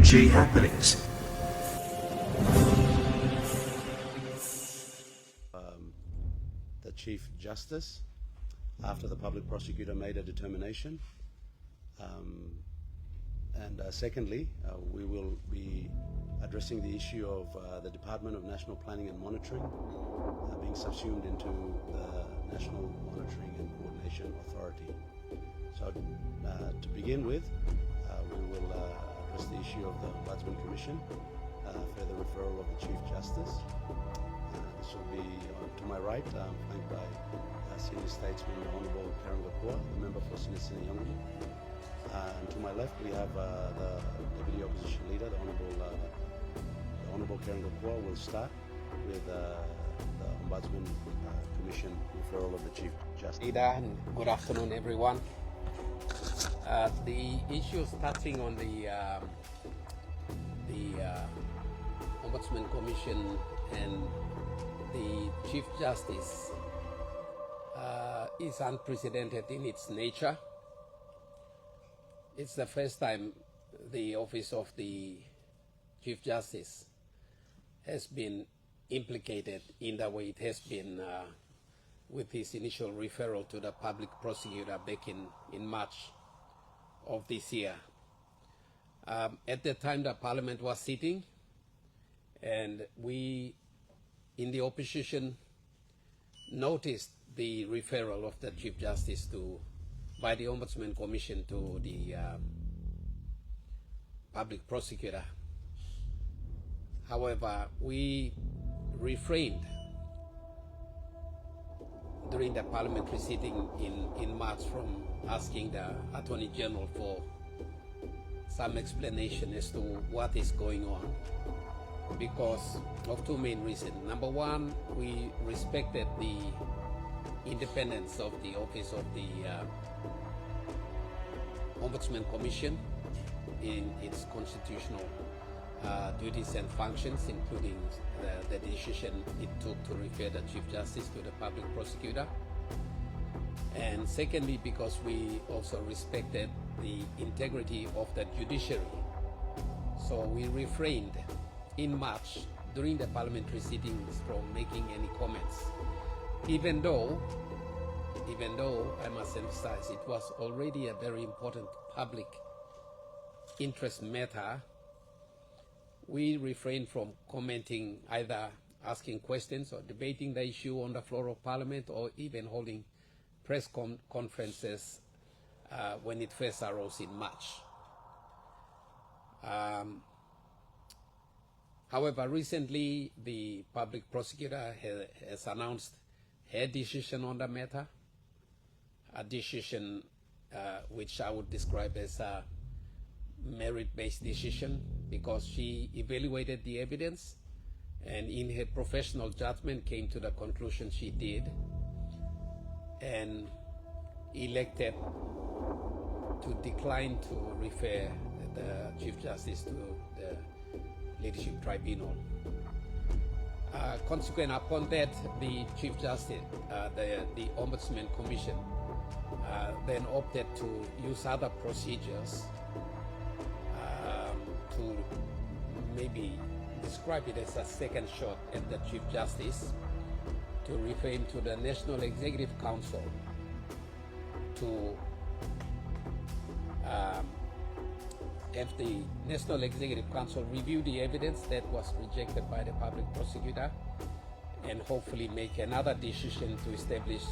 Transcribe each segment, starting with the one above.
PNG happenings. The Chief Justice, after the public prosecutor made a determination. Secondly, we will be addressing the issue of the Department of National Planning and Monitoring being subsumed into the National Monitoring and Coordination Authority. So to begin with, we will address the issue of the Ombudsman Commission, further referral of the Chief Justice. This will be to my right, flanked by Senior Statesman the Honourable Karen Gakua, the member for Sinisina Yangon. And to my left, we have the Deputy Opposition Leader, the Honourable Karen Gakua. Will start with the Ombudsman Commission referral of the Chief Justice. Leader, and good afternoon, everyone. The issue starting on the Ombudsman Commission and the Chief Justice is unprecedented in its nature. It's the first time the Office of the Chief Justice has been implicated in the way it has been with his initial referral to the public prosecutor back in March of this year. At the time the Parliament was sitting, and we in the opposition noticed the referral of the Chief Justice by the Ombudsman Commission to the public prosecutor. However, we refrained during the parliamentary sitting in March from asking the Attorney General for some explanation as to what is going on, because of two main reasons. Number one, we respected the independence of the Office of the Ombudsman Commission in its constitutional duties and functions, including the decision it took to refer the Chief Justice to the public prosecutor. And secondly, because we also respected the integrity of the judiciary. So we refrained in March during the parliamentary sittings from making any comments, even though I must emphasize it was already a very important public interest matter. We refrained from commenting, either asking questions or debating the issue on the floor of Parliament, or even holding press conferences when it first arose in March. However, recently the public prosecutor has announced her decision on the matter, a decision which I would describe as a merit-based decision, because she evaluated the evidence and in her professional judgment came to the conclusion she did, and elected to decline to refer the Chief Justice to the Leadership Tribunal. Consequent upon that, the Chief Justice, the Ombudsman Commission, then opted to use other procedures to maybe describe it as a second shot at the Chief Justice, to refer him to the National Executive Council to have the National Executive Council review the evidence that was rejected by the public prosecutor, and hopefully make another decision to establish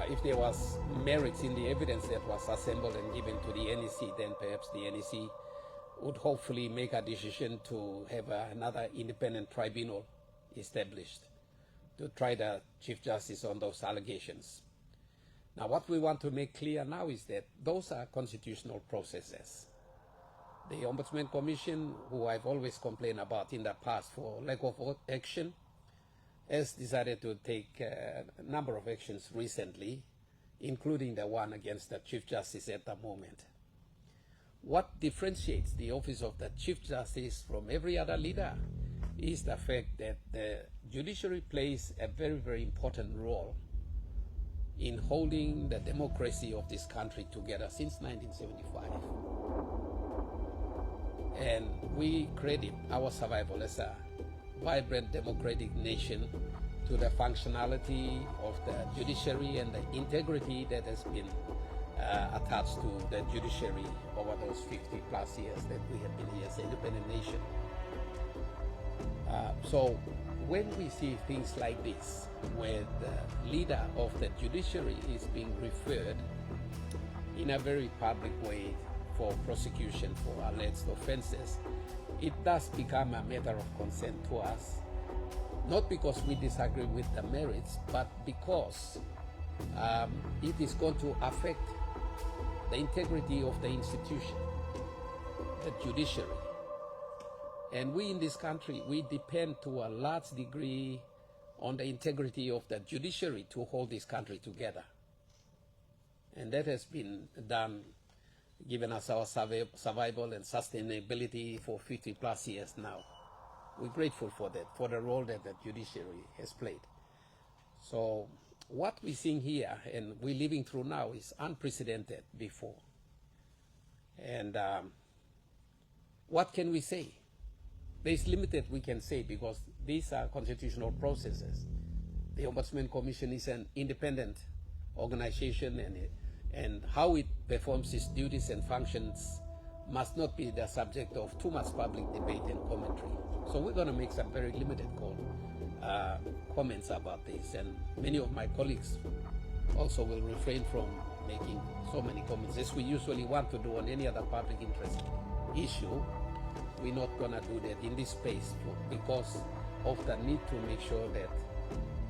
if there was merits in the evidence that was assembled and given to the NEC, then perhaps the NEC would hopefully make a decision to have another independent tribunal established to try the Chief Justice on those allegations. Now, what we want to make clear now is that those are constitutional processes. The Ombudsman Commission, who I've always complained about in the past for lack of action, has decided to take a number of actions recently, including the one against the Chief Justice at the moment. What differentiates the Office of the Chief Justice from every other leader is the fact that the judiciary plays a very, very important role in holding the democracy of this country together since 1975. And we credit our survival as a vibrant democratic nation to the functionality of the judiciary and the integrity that has been attached to the judiciary over those 50 plus years that we have been here as an independent nation. So when we see things like this, where the leader of the judiciary is being referred in a very public way for prosecution for alleged offenses, it does become a matter of concern to us, not because we disagree with the merits, but because it is going to affect the integrity of the institution, the judiciary. And we in this country, we depend to a large degree on the integrity of the judiciary to hold this country together. And that has been done, given us our survival and sustainability for 50 plus years now. We're grateful for that, for the role that the judiciary has played. So what we're seeing here and we're living through now is unprecedented before. And what can we say? There's limited we can say because these are constitutional processes. The Ombudsman Commission is an independent organization, and how it performs its duties and functions must not be the subject of too much public debate and commentary. So we're going to make some very limited comments about this, and many of my colleagues also will refrain from making so many comments as we usually want to do on any other public interest issue. We're not going to do that in this space because of the need to make sure that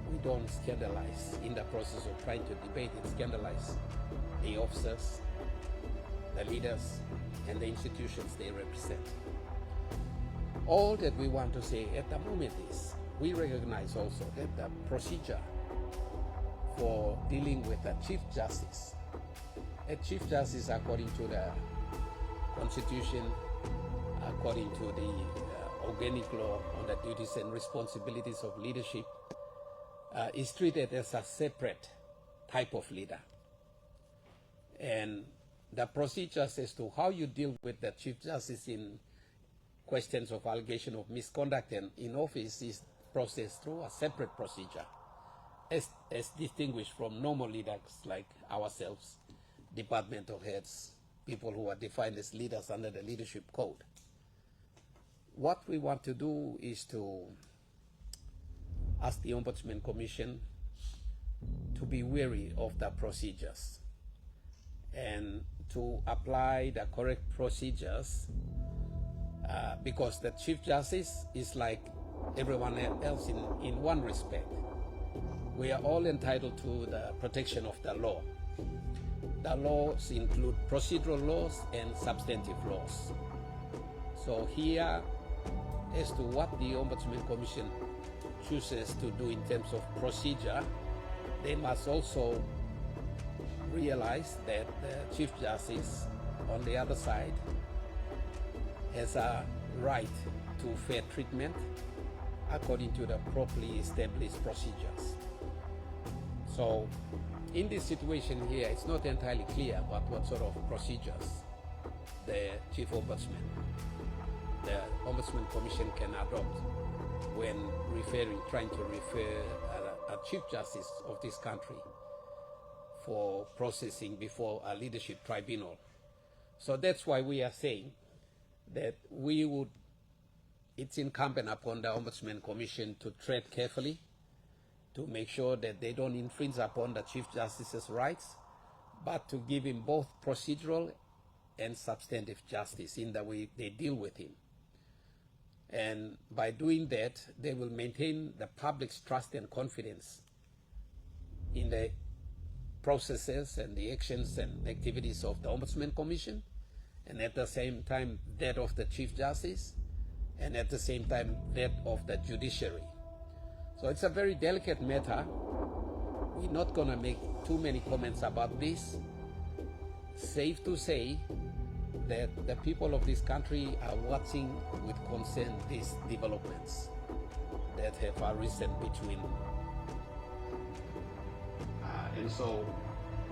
we don't scandalize in the process of trying to debate and scandalize the officers, the leaders, and the institutions they represent. All that we want to say at the moment is we recognize also that the procedure for dealing with a Chief Justice, according to the Constitution, according to the organic law on the duties and responsibilities of leadership, is treated as a separate type of leader. And the procedures as to how you deal with the Chief Justice in questions of allegation of misconduct and in office is processed through a separate procedure, as distinguished from normal leaders like ourselves, departmental heads, people who are defined as leaders under the leadership code. What we want to do is to ask the Ombudsman Commission to be wary of the procedures and to apply the correct procedures because the Chief Justice is like everyone else in one respect. We are all entitled to the protection of the law. The laws include procedural laws and substantive laws. So here, as to what the Ombudsman Commission chooses to do in terms of procedure, they must also realize that the Chief Justice on the other side has a right to fair treatment according to the properly established procedures. So in this situation here, it's not entirely clear about what sort of procedures the Chief Ombudsman, the Ombudsman Commission can adopt when trying to refer a Chief Justice of this country for processing before a leadership tribunal. So that's why we are saying that it's incumbent upon the Ombudsman Commission to tread carefully, to make sure that they don't infringe upon the Chief Justice's rights, but to give him both procedural and substantive justice in the way they deal with him. And by doing that, they will maintain the public's trust and confidence in the processes and the actions and activities of the Ombudsman Commission, and at the same time that of the Chief Justice, and at the same time that of the judiciary. So it's a very delicate matter. We're not going to make too many comments about this. Safe to say that the people of this country are watching with concern these developments that have arisen between. And so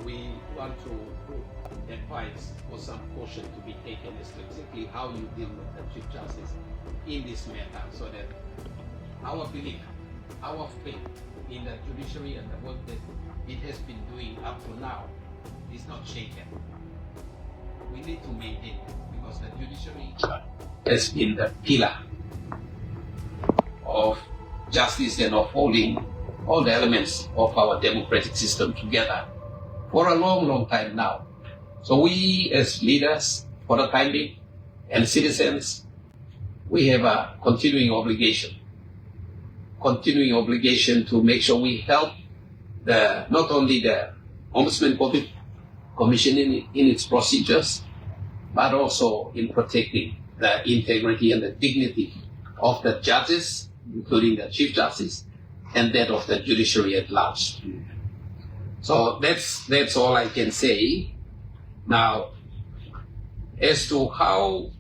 we want to advise for some caution to be taken as to exactly how you deal with the Chief Justice in this matter, so that our belief, our faith in the judiciary and the work that it has been doing up to now is not shaken. We need to maintain it, because the judiciary has been the pillar of justice and of holding all the elements of our democratic system together for a long, long time now. So we as leaders, for the time being, and citizens, we have a continuing obligation to make sure we help not only the Ombudsman Commission in its procedures, but also in protecting the integrity and the dignity of the judges, including the Chief Justice, and that of the judiciary at large. So that's all I can say. Now, as to how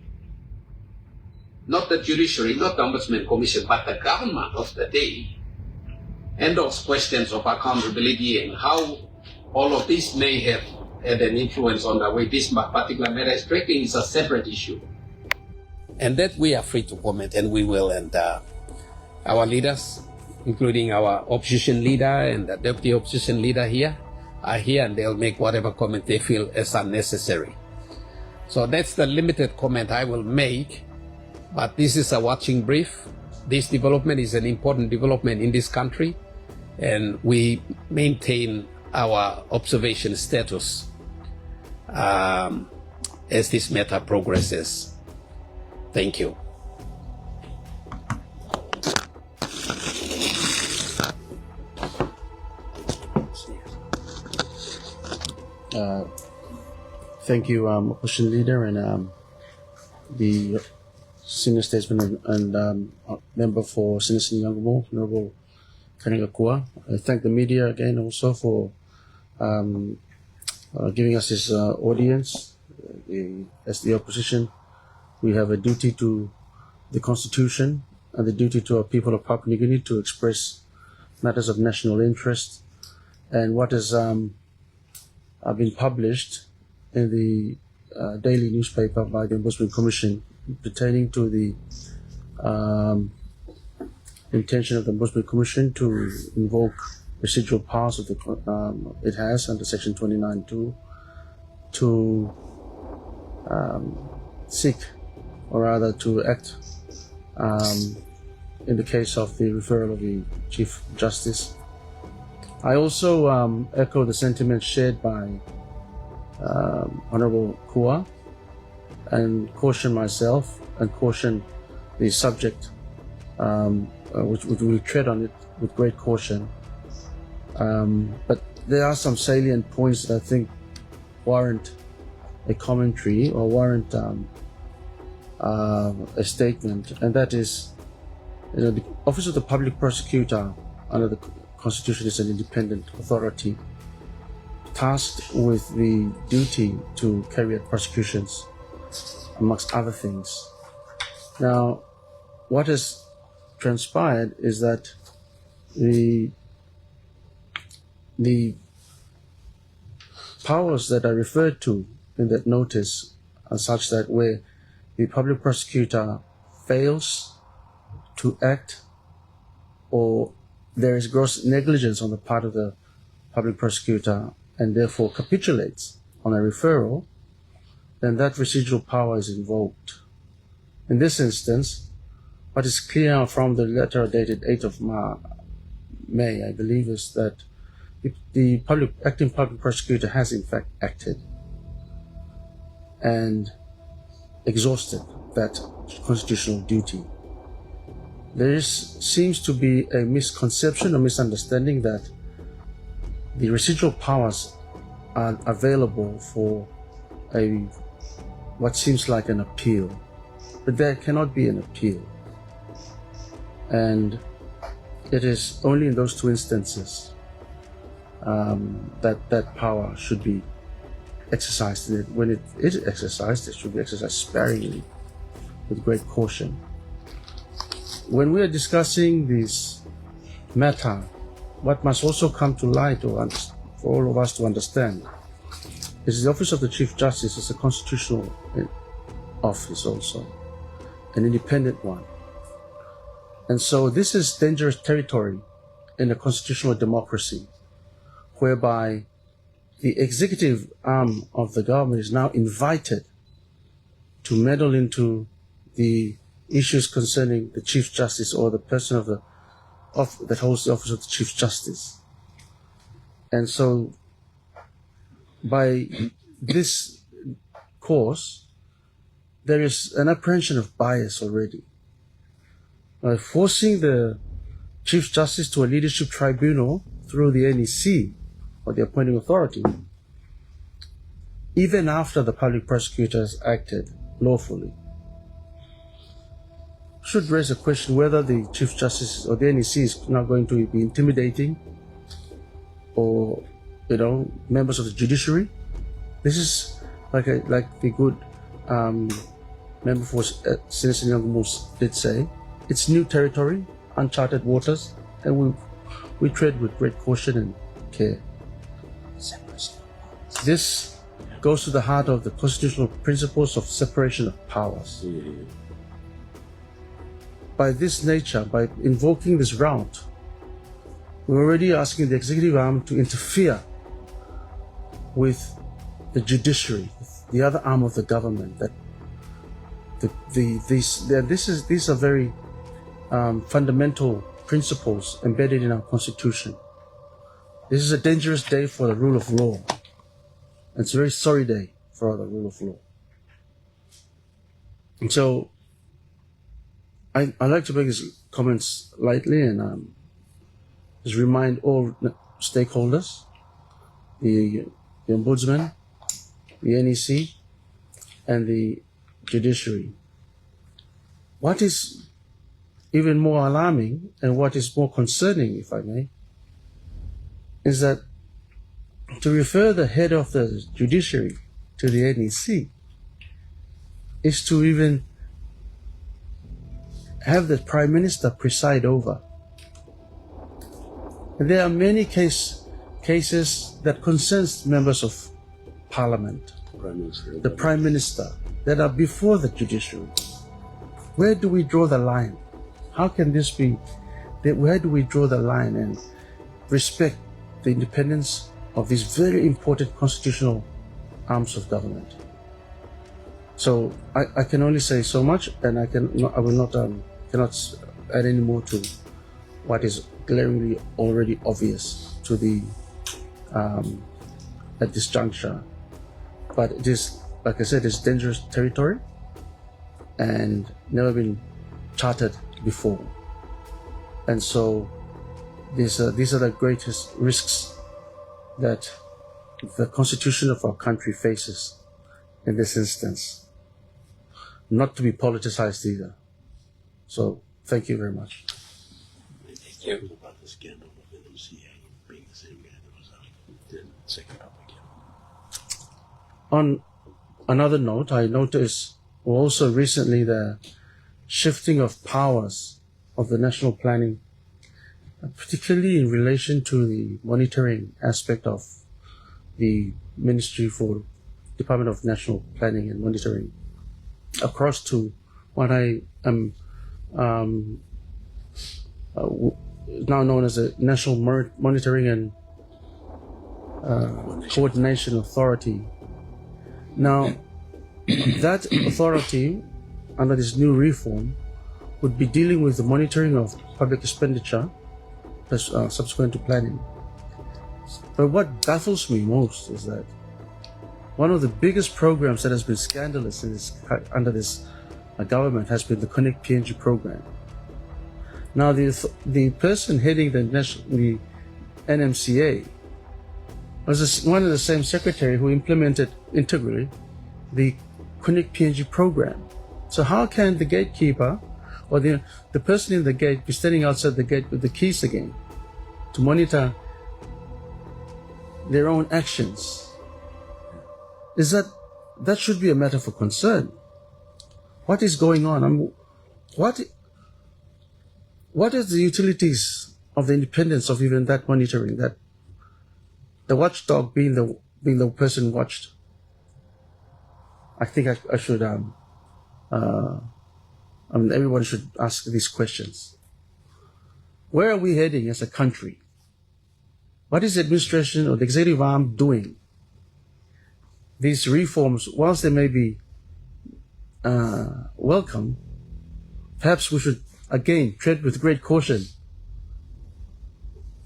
not the judiciary, not the Ombudsman Commission, but the government of the day handles questions of accountability and how all of this may have had an influence on the way this particular matter is tracking is a separate issue. And that we are free to comment, and we will. And our leaders, including our opposition leader and the deputy opposition leader here, are here, and they'll make whatever comment they feel is unnecessary. So that's the limited comment I will make. But this is a watching brief. This development is an important development in this country, and we maintain our observation status as this matter progresses. Thank you. Thank you, opposition leader and the senior statesman and member for Citizen Yangumo, Honorable Kaningakua. I thank the media again also for giving us this audience. As the opposition, we have a duty to the Constitution and the duty to our people of Papua New Guinea to express matters of national interest. And what has been published in the daily newspaper by the Ombudsman Commission pertaining to the intention of the Moresby Commission to invoke residual powers of the it has under Section 29(2) to seek, or rather to act in the case of the referral of the Chief Justice. I also echo the sentiments shared by Honorable Kua, and caution myself and caution the subject, which will tread on it with great caution. But there are some salient points that I think warrant a commentary or warrant a statement, and that is, the Office of the Public Prosecutor under the Constitution is an independent authority tasked with the duty to carry out prosecutions, amongst other things. Now, what has transpired is that the powers that are referred to in that notice are such that where the public prosecutor fails to act, or there is gross negligence on the part of the public prosecutor and therefore capitulates on a referral, then that residual power is invoked. In this instance, what is clear from the letter dated 8th of May, I believe, is that the acting public prosecutor has in fact acted and exhausted that constitutional duty. There seems to be a misconception or misunderstanding that the residual powers are available for what seems like an appeal, but there cannot be an appeal. And it is only in those two instances that power should be exercised. And when it is exercised, it should be exercised sparingly, with great caution. When we are discussing this matter, what must also come to light or for all of us to understand is the office of the Chief Justice is a constitutional office also, an independent one. And so this is dangerous territory in a constitutional democracy, whereby the executive arm of the government is now invited to meddle into the issues concerning the Chief Justice or the person that holds the office of the Chief Justice. And so by this course, there is an apprehension of bias already. By forcing the Chief Justice to a leadership tribunal through the NEC, or the appointing authority, even after the public prosecutor has acted lawfully, should raise a question whether the Chief Justice or the NEC is now going to be intimidating, or, members of the judiciary. This is like the good member for Senator Nyong'o did say, it's new territory, uncharted waters, and we tread with great caution and care. This goes to the heart of the constitutional principles of separation of powers. By this nature, by invoking this route, we're already asking the executive arm to interfere with the judiciary, the other arm of the government. That these are very fundamental principles embedded in our Constitution. This is a dangerous day for the rule of law. It's a very sorry day for the rule of law. And so I like to make these comments lightly and just remind all stakeholders, the Ombudsman, the NEC, and the judiciary. What is even more alarming and what is more concerning, if I may, is that to refer the head of the judiciary to the NEC is to even have the Prime Minister preside over. And there are many cases that concerns members of Parliament, the Prime Minister, that are before the judiciary. Where do we draw the line? How can this be? Where do we draw the line and respect the independence of these very important constitutional arms of government? So I can only say so much, and I cannot add any more to what is glaringly already obvious to the at this juncture. But it is, like I said, it's dangerous territory and never been charted before. And so these are the greatest risks that the Constitution of our country faces in this instance. Not to be politicized either. So thank you very much. Thank you. On another note, I noticed also recently the shifting of powers of the national planning, particularly in relation to the monitoring aspect of the Ministry for Department of National Planning and Monitoring, across to what I am now known as the National Monitoring and Coordination Authority. Now, that authority, under this new reform, would be dealing with the monitoring of public expenditure subsequent to planning. But what baffles me most is that one of the biggest programs that has been scandalous under this government has been the Connect PNG program. Now, the person heading the NMCA was one of the same secretary who implemented integrally the Connect PNG program. So how can the gatekeeper or the person in the gate be standing outside the gate with the keys again to monitor their own actions? That should be a matter for concern. What is going on? What is the utilities of the independence of even that monitoring? the watchdog being the person watched. I think I should everyone should ask these questions. Where are we heading as a country? What is the administration or the executive arm doing? These reforms, whilst they may be welcome, perhaps we should again tread with great caution.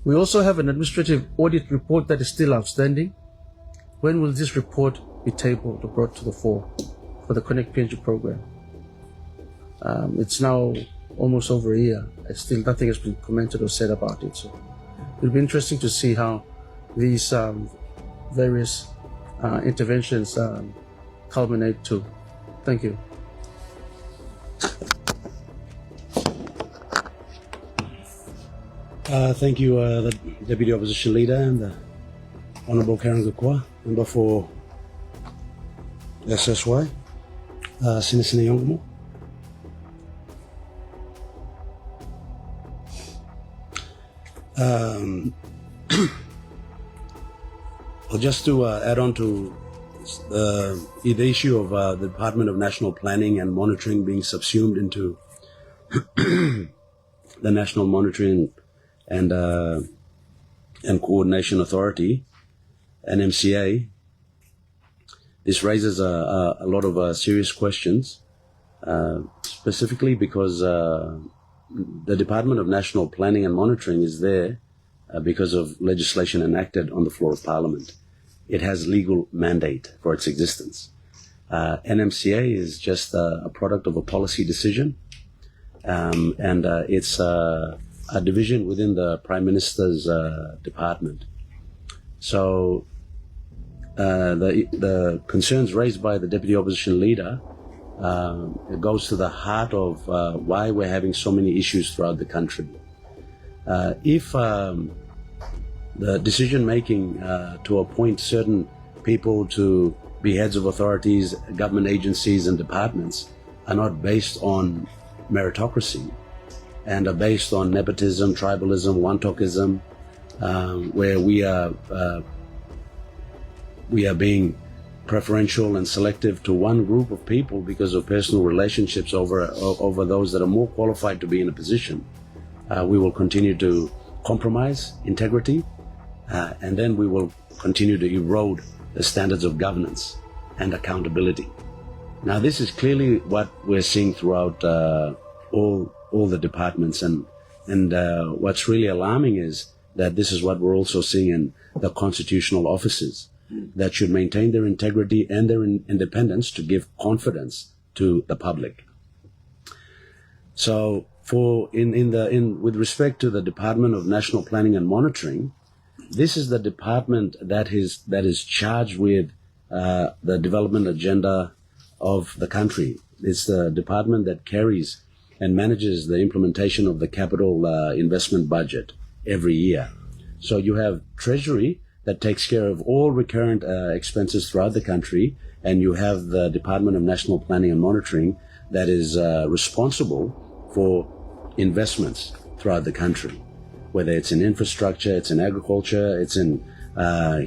We also have an administrative audit report that is still outstanding. When will this report be tabled or brought to the fore for the Connect PNG program? It's now almost over a year. Still nothing has been commented or said about it. So it'll be interesting to see how these various interventions culminate to. Thank you. Thank you, the Deputy Opposition Leader and the Honourable Karen Gukwa, member for SSY. Sinisine Yongumo. Well, just to add on to the issue of the Department of National Planning and Monitoring being subsumed into the National Monitoring and Coordination Authority, NMCA, this raises a lot of serious questions, specifically because the Department of National Planning and Monitoring is there because of legislation enacted on the floor of Parliament. It has legal mandate for its existence. NMCA is just a product of a policy decision, and it's a division within the Prime Minister's department. So the concerns raised by the Deputy Opposition Leader it goes to the heart of why we're having so many issues throughout the country. If the decision making to appoint certain people to be heads of authorities, government agencies and departments are not based on meritocracy and are based on nepotism, tribalism, one-talkism, where we are being preferential and selective to one group of people because of personal relationships over those that are more qualified to be in a position, we will continue to compromise integrity, and then we will continue to erode the standards of governance and accountability. Now, this is clearly what we're seeing throughout all the departments, and what's really alarming is that this is what we're also seeing in the constitutional offices that should maintain their integrity and their independence to give confidence to the public. So, with respect to the Department of National Planning and Monitoring, this is the department that is charged with the development agenda of the country. It's the department that carries and manages the implementation of the capital investment budget every year. So you have Treasury that takes care of all recurrent expenses throughout the country, and you have the Department of National Planning and Monitoring that is responsible for investments throughout the country, whether it's in infrastructure, it's in agriculture, it's in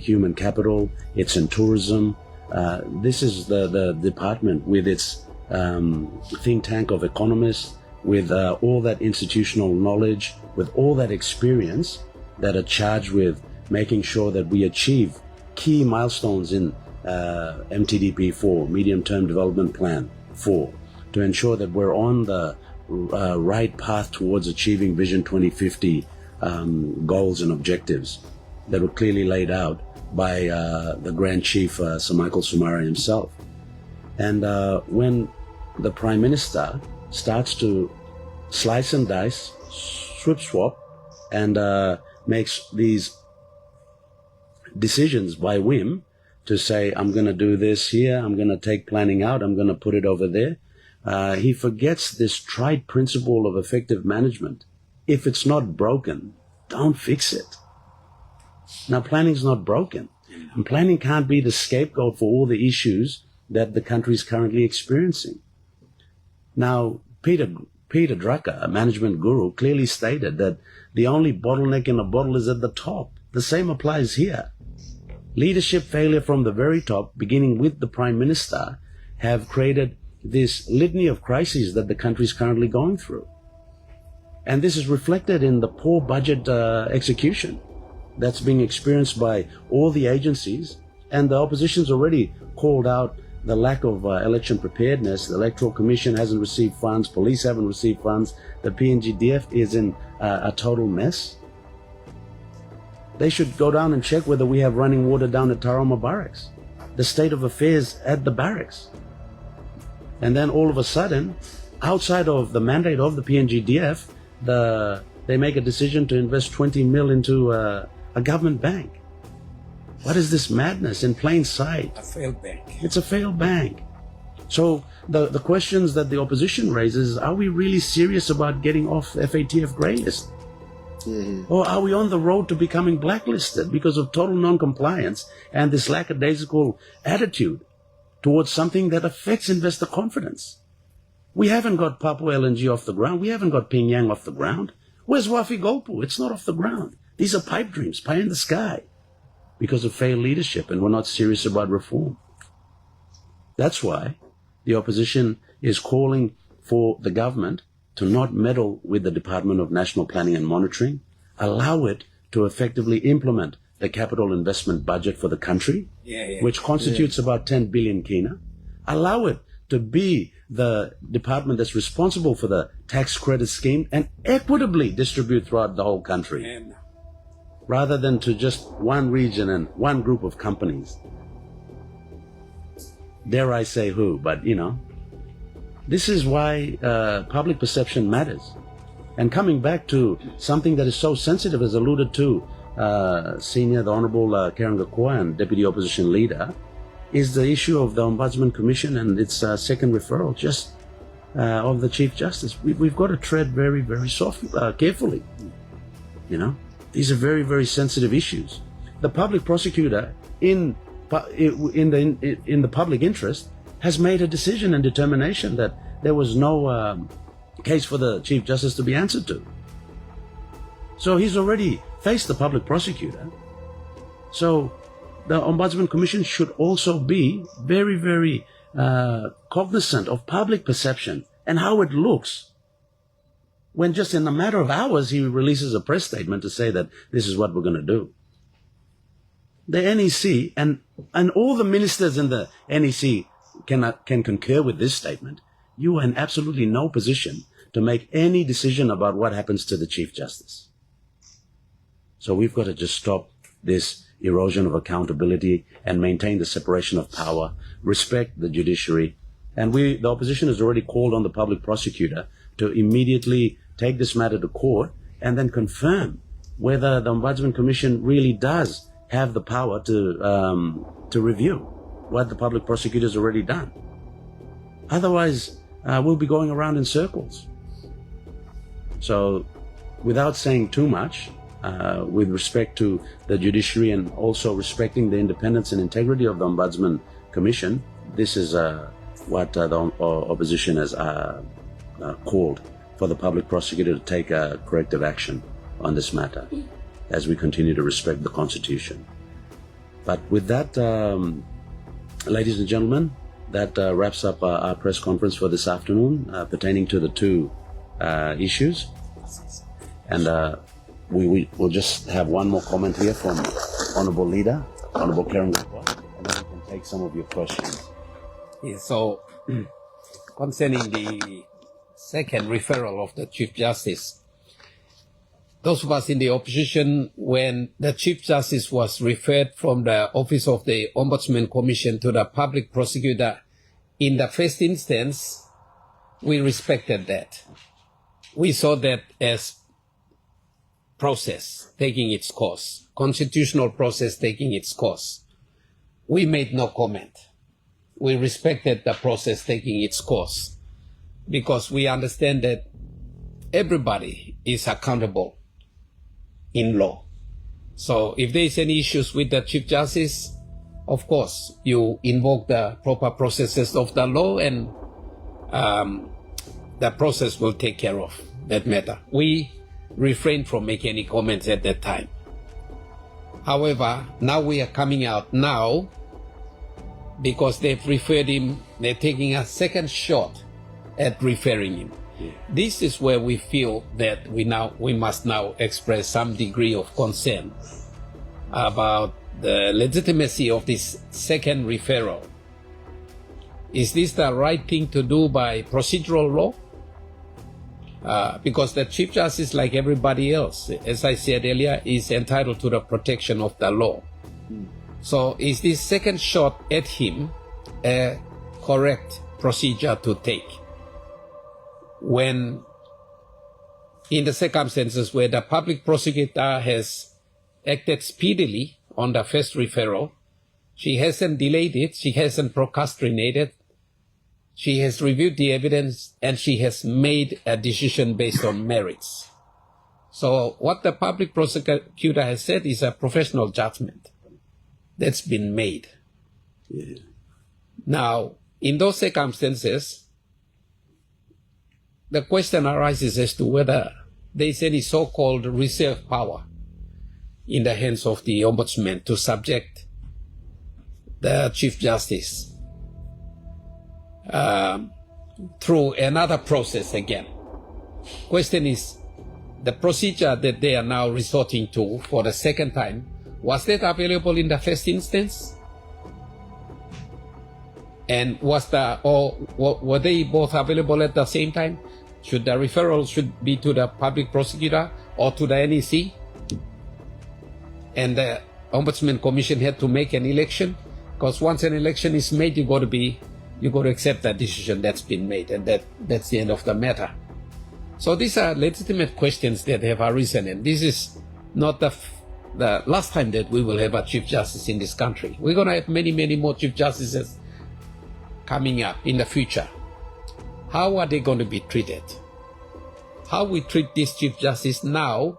human capital, it's in tourism. This is the department with its think tank of economists, with all that institutional knowledge, with all that experience that are charged with making sure that we achieve key milestones in MTDP 4, Medium-Term Development Plan 4, to ensure that we're on the right path towards achieving Vision 2050 goals and objectives that were clearly laid out by the Grand Chief, Sir Michael Sumara himself. And when the Prime Minister starts to slice and dice, swap, and makes these decisions by whim to say, I'm going to do this here, I'm going to take planning out, I'm going to put it over there, he forgets this tried principle of effective management. If it's not broken, don't fix it. Now, planning's not broken, and planning can't be the scapegoat for all the issues that the country is currently experiencing. Now, Peter Drucker, a management guru, clearly stated that the only bottleneck in a bottle is at the top. The same applies here. Leadership failure from the very top, beginning with the Prime Minister, have created this litany of crises that the country is currently going through. And this is reflected in the poor budget execution that's being experienced by all the agencies. And the opposition's already called out the lack of election preparedness. The Electoral Commission hasn't received funds, police haven't received funds, the PNG DF is in a total mess. They should go down and check whether we have running water down at Taroma Barracks, the state of affairs at the barracks. And then all of a sudden, outside of the mandate of the PNG DF, they make a decision to invest 20 mil into a government bank. What is this madness in plain sight? A failed bank. It's a failed bank. So the questions that the opposition raises, are we really serious about getting off FATF Greylisting? Or are we on the road to becoming blacklisted because of total non-compliance and this lackadaisical attitude towards something that affects investor confidence? We haven't got Papua LNG off the ground. We haven't got Pyongyang off the ground. Where's Wafi Golpu? It's not off the ground. These are pipe dreams, pie in the sky, because of failed leadership, and we're not serious about reform. That's why the opposition is calling for the government to not meddle with the Department of National Planning and Monitoring, allow it to effectively implement the capital investment budget for the country, which constitutes about 10 billion kina, allow it to be the department that's responsible for the tax credit scheme and equitably distribute throughout the whole country, rather than to just one region and one group of companies. Dare I say who, but this is why public perception matters. And coming back to something that is so sensitive, as alluded to the Honourable Karen Gakua and Deputy Opposition Leader, is the issue of the Ombudsman Commission and its second referral just of the Chief Justice. We've got to tread very, very carefully. These are very, very sensitive issues. The public prosecutor, in the public interest, has made a decision and determination that there was no case for the Chief Justice to be answered to. So he's already faced the public prosecutor. So the Ombudsman Commission should also be very, very cognizant of public perception and how it looks when just in a matter of hours he releases a press statement to say that this is what we're going to do. The NEC and all the ministers in the NEC can concur with this statement. You are in absolutely no position to make any decision about what happens to the Chief Justice. So we've got to just stop this erosion of accountability and maintain the separation of power, respect the judiciary. And the opposition has already called on the public prosecutor to immediately take this matter to court and then confirm whether the Ombudsman Commission really does have the power to review what the public prosecutor has already done. Otherwise, we'll be going around in circles. So, without saying too much, with respect to the judiciary and also respecting the independence and integrity of the Ombudsman Commission, this is what the opposition has called for the public prosecutor to take corrective action on this matter as we continue to respect the Constitution. But with that, ladies and gentlemen, that wraps up our press conference for this afternoon pertaining to the two issues. And we'll just have one more comment here from Honourable Leader, Honourable Karen Gakua, and then we can take some of your questions. Yeah, so, concerning the second referral of the Chief Justice, those of us in the opposition, when the Chief Justice was referred from the Office of the Ombudsman Commission to the public prosecutor, in the first instance, we respected that. We saw that as process taking its course, constitutional process taking its course. We made no comment. We respected the process taking its course because we understand that everybody is accountable in law. So if there is any issues with the Chief Justice, of course, you invoke the proper processes of the law and the process will take care of that matter. We refrained from making any comments at that time. However, now we are coming out now because they've referred him, they're taking a second shot at referring him. Yeah. This is where we feel that we must now express some degree of concern about the legitimacy of this second referral. Is this the right thing to do by procedural law? Because the Chief Justice, like everybody else, as I said earlier, is entitled to the protection of the law. So is this second shot at him a correct procedure to take? When in the circumstances where the public prosecutor has acted speedily on the first referral, she hasn't delayed it, she hasn't procrastinated, she has reviewed the evidence, and she has made a decision based on merits. So what the public prosecutor has said is a professional judgment that's been made. Yeah. Now, in those circumstances, the question arises as to whether there is any so-called reserve power in the hands of the Ombudsman to subject the Chief Justice through another process again. Question is, the procedure that they are now resorting to for the second time, was that available in the first instance? And were they both available at the same time? Should the referral be to the public prosecutor or to the NEC? And the Ombudsman Commission had to make an election, because once an election is made, you got to accept that decision that's been made, and that's the end of the matter. So these are legitimate questions that have arisen, and this is not the last time that we will have a Chief Justice in this country. We're going to have many, many more Chief Justices coming up in the future. How are they going to be treated? How we treat this Chief Justice now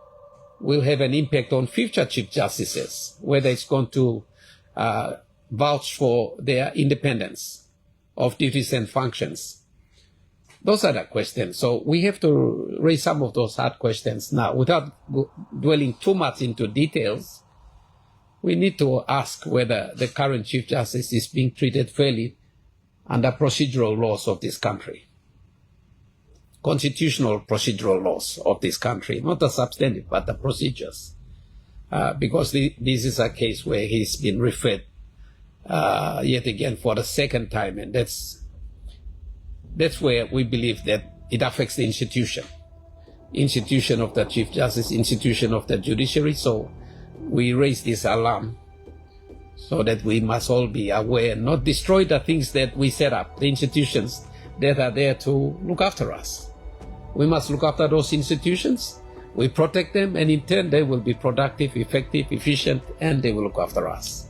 will have an impact on future Chief Justices, whether it's going to vouch for their independence of duties and functions. Those are the questions. So we have to raise some of those hard questions now. Without dwelling too much into details, we need to ask whether the current Chief Justice is being treated fairly under procedural laws of this country. Constitutional procedural laws of this country, not the substantive, but the procedures. Because this is a case where he's been referred yet again for the second time, and that's where we believe that it affects the institution of the Chief Justice, institution of the judiciary. So we raise this alarm so that we must all be aware, not destroy the things that we set up, the institutions that are there to look after us. We must look after those institutions, we protect them, and in turn they will be productive, effective, efficient, and they will look after us.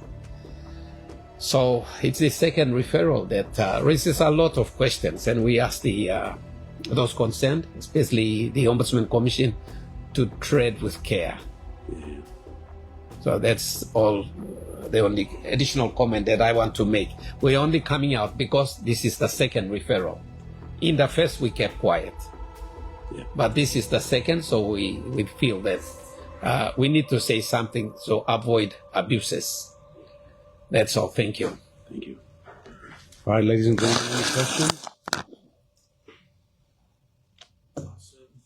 So it's the second referral that raises a lot of questions, and we ask those concerned, especially the Ombudsman Commission, to tread with care. Yeah. So that's all the only additional comment that I want to make. We're only coming out because this is the second referral. In the first, we kept quiet. Yeah. But this is the second, so we feel that we need to say something to avoid abuses. That's all. Thank you. Thank you. All right, ladies and gentlemen, any questions?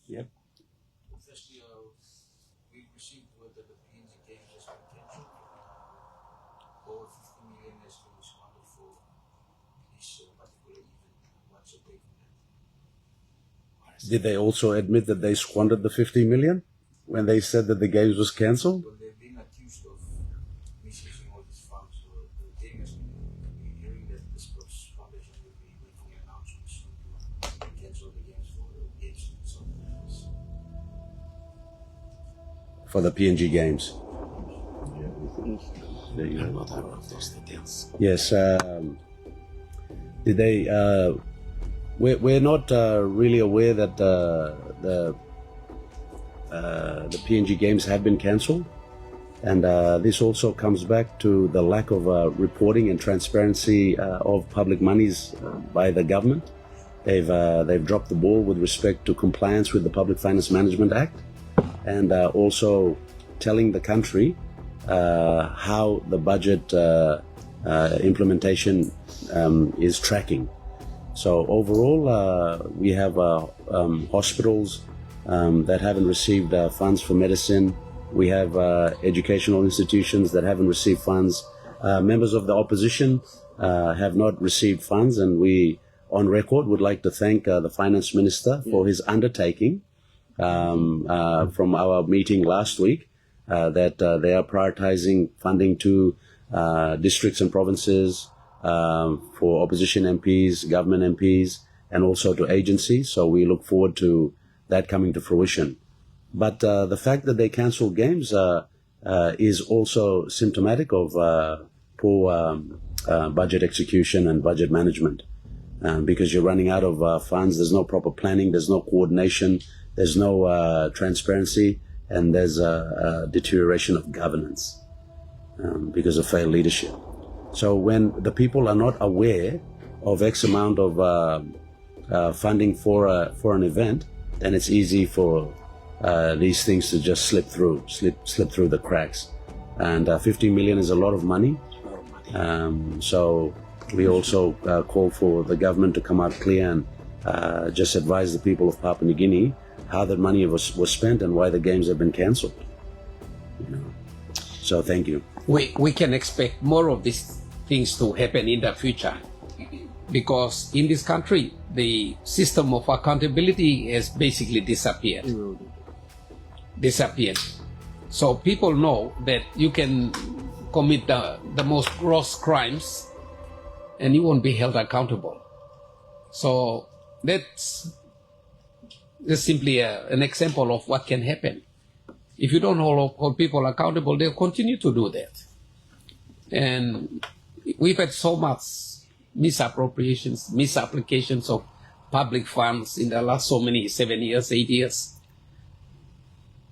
Yep. Firstly, we received word that the PNG Games has been cancelled. Over 50 million has been responded for this particular event. What's your take on that? Did they also admit that they squandered the 50 million when they said that the games was cancelled? Well, they've been accused of misusing all these funds. So the game has been hearing that the Sports Foundation will be making an announcement soon to cancel the games for the games in South Africa. For the PNG games. There you I'm go. not aware of those details. Yes. Did they? We're not really aware that the PNG games have been cancelled, and this also comes back to the lack of reporting and transparency of public monies by the government. They've dropped the ball with respect to compliance with the Public Finance Management Act, and also telling the country how the budget implementation is tracking. So overall, we have hospitals that haven't received funds for medicine. We have educational institutions that haven't received funds. Members of the opposition have not received funds, and we, on record, would like to thank the Finance Minister for his undertaking from our meeting last week that they are prioritizing funding to districts and provinces for opposition MPs, government MPs, and also to agencies. So we look forward to that coming to fruition. But the fact that they cancel games is also symptomatic of poor budget execution and budget management, because you're running out of funds. There's no proper planning, there's no coordination, there's no transparency, and there's a deterioration of governance because of failed leadership. So when the people are not aware of X amount of funding for an event, then it's easy for these things to just slip through the cracks. And 50 million is a lot of money. So we also call for the government to come out clear and just advise the people of Papua New Guinea how that money was spent and why the games have been cancelled. So thank you. We can expect more of these things to happen in the future, because in this country the system of accountability has basically disappeared. So people know that you can commit the most gross crimes and you won't be held accountable. So that's simply an example of what can happen. If you don't hold people accountable, they'll continue to do that. And we've had so much misappropriations, misapplications of public funds in the last 7 years, 8 years.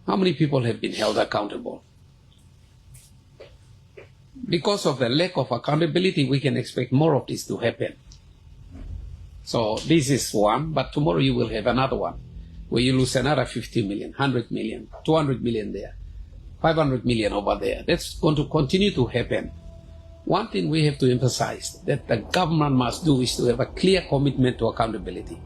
How many people have been held accountable? Because of the lack of accountability, we can expect more of this to happen. So this is one, but tomorrow you will have another one, where you lose another 50 million, 100 million, 200 million there, 500 million over there. That's going to continue to happen. One thing we have to emphasize that the government must do is to have a clear commitment to accountability.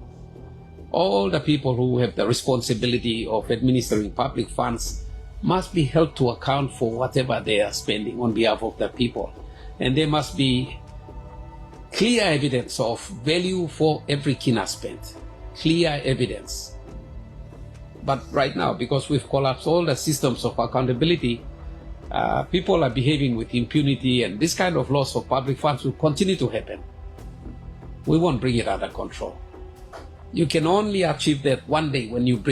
All the people who have the responsibility of administering public funds must be held to account for whatever they are spending on behalf of the people. And there must be clear evidence of value for every kina spent. Clear evidence. But right now, because we've collapsed all the systems of accountability, people are behaving with impunity, and this kind of loss of public funds will continue to happen. We won't bring it under control. You can only achieve that one day when you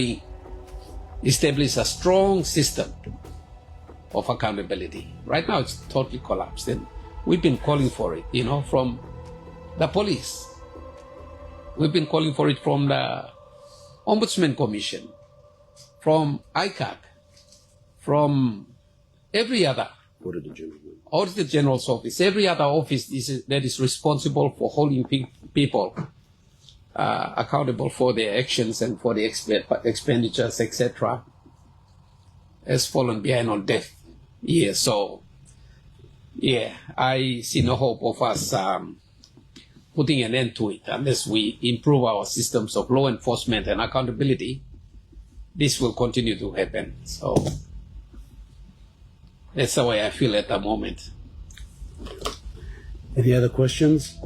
establish a strong system of accountability. Right now it's totally collapsed, and we've been calling for it, from the police. We've been calling for it from the Ombudsman Commission, from ICAC, from every other Auditor General's office, every other office that is responsible for holding people accountable for their actions and for the expenditures, etc., has fallen behind on deaf ears. So, I see no hope of us putting an end to it unless we improve our systems of law enforcement and accountability. This will continue to happen. So that's the way I feel at the moment. Any other questions?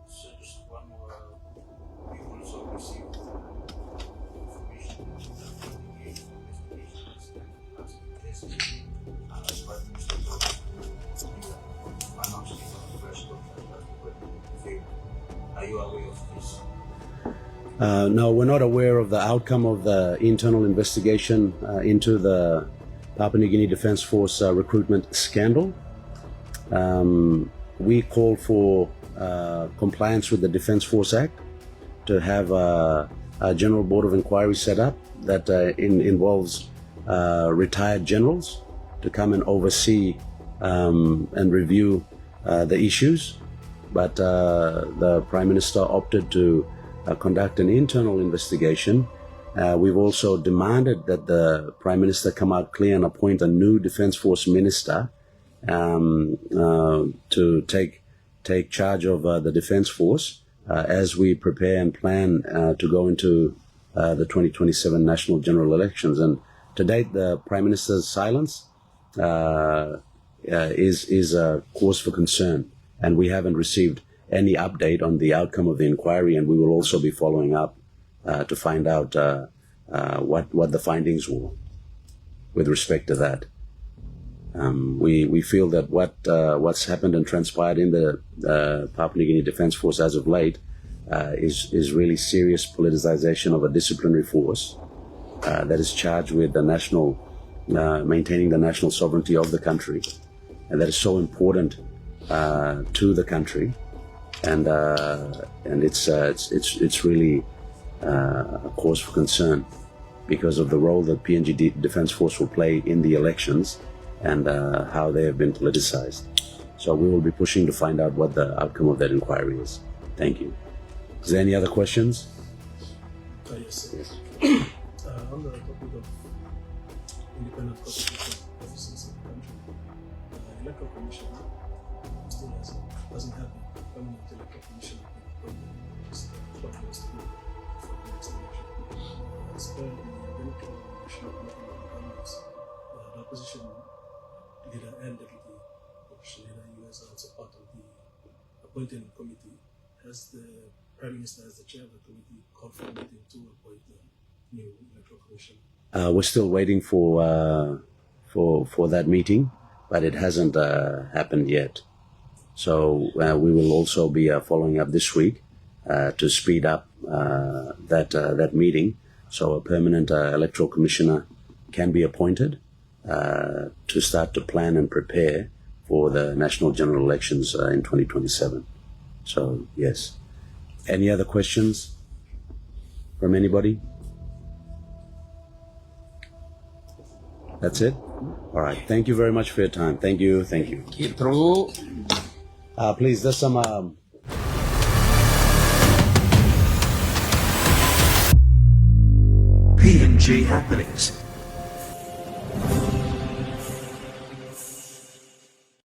So just one more. We also received information from the investigations and testing as part of the announcement of the first contract. Are you aware of this? No, we're not aware of the outcome of the internal investigation into the Papua New Guinea Defence Force recruitment scandal. We call for compliance with the Defence Force Act to have a General Board of Inquiry set up that involves retired generals to come and oversee and review the issues. But the Prime Minister opted to conduct an internal investigation We've also demanded that the Prime Minister come out clear and appoint a new Defence Force Minister to take charge of the Defence Force as we prepare and plan to go into the 2027 national general elections. And to date, the Prime Minister's silence is a cause for concern, and we haven't received any update on the outcome of the inquiry, and we will also be following up to find out what the findings were with respect to that. We feel that what's happened and transpired in the Papua New Guinea Defence Force as of late is really serious politicization of a disciplinary force that is charged with the national maintaining the national sovereignty of the country, and that is so important to the country, and it's really a cause for concern because of the role that PNG Defence Force will play in the elections and how they have been politicized. So we will be pushing to find out what the outcome of that inquiry is. Thank you. Is there any other questions? Yes. On the topic of independent constitutional officers in the country, electoral commission still doesn't have a permanent electoral commission appointed for the next election. As per the electoral national committee of governments, the opposition leader and deputy opposition leader, you guys are also part of the appointing committee. Has the Prime Minister, as the chair of the committee, confirmed it to appoint the new electoral commission? We're still waiting for that meeting, but it hasn't happened yet. So we will also be following up this week to speed up that meeting, so a permanent electoral commissioner can be appointed to start to plan and prepare for the national general elections in 2027. So yes. Any other questions from anybody? That's it? All right. Thank you very much for your time. Thank you. Thank you. Keep through. Please, there's some... PNG happenings.